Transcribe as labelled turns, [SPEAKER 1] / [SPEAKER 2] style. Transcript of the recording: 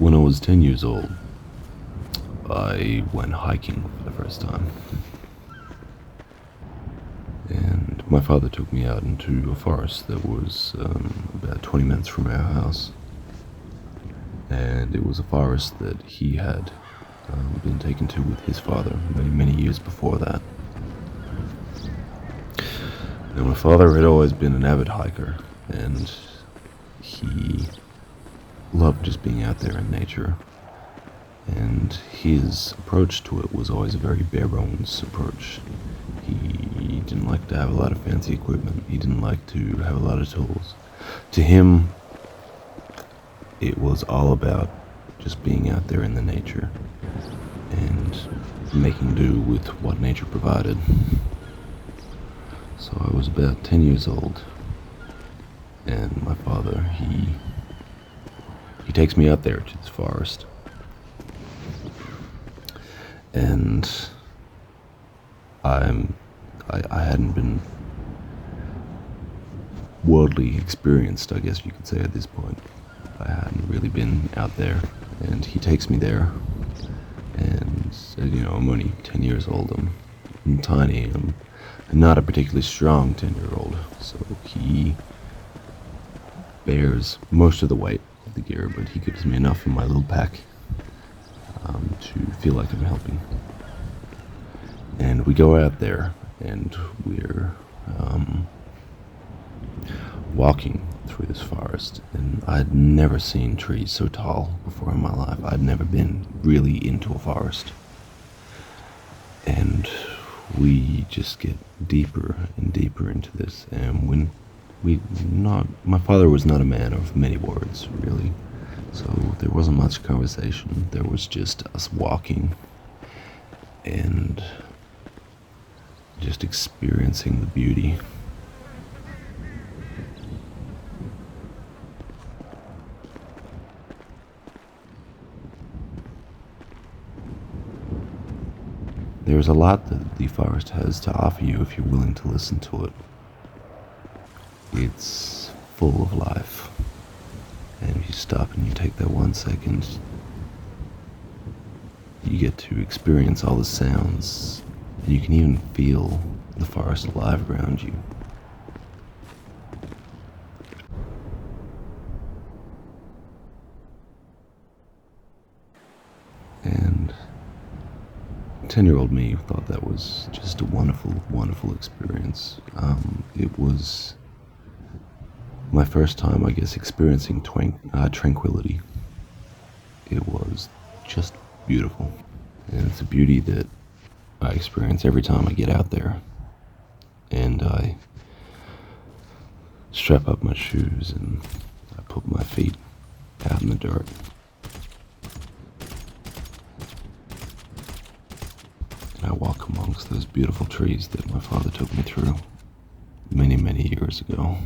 [SPEAKER 1] When I was 10 years old, I went hiking for the first time. And my father took me out into a forest that was about 20 minutes from our house. And it was a forest that he had been taken to with his father many, many years before that. Now, my father had always been an avid hiker, and he loved just being out there in nature. And his approach to it was always a very bare-bones approach. He didn't like to have a lot of fancy equipment. He didn't like to have a lot of tools. To him, it was all about just being out there in the nature and making do with what nature provided. So I was about 10 years old, and my father, he takes me out there to this forest. And I hadn't been worldly experienced, I guess you could say, at this point. I hadn't really been out there, and he takes me there. And I'm only 10 years old. I'm tiny. I'm not a particularly strong 10-year-old, so he bears most of the weight of the gear, but he gives me enough in my little pack to feel like I'm helping. And we go out there, and we're walking through this forest, and I'd never seen trees so tall before in my life. I'd never been really into a forest. And we just get deeper and deeper into this, and my father was not a man of many words, really. So there wasn't much conversation. There was just us walking and just experiencing the beauty. There's a lot that the forest has to offer you if you're willing to listen to it. It's full of life. And if you stop and you take that 1 second, you get to experience all the sounds, and you can even feel the forest alive around you. And 10-year-old me thought that was just a wonderful, wonderful experience. It was my first time, I guess, experiencing tranquility. It was just beautiful. And it's a beauty that I experience every time I get out there. And I strap up my shoes and I put my feet out in the dirt. And I walk amongst those beautiful trees that my father took me through many, many years ago.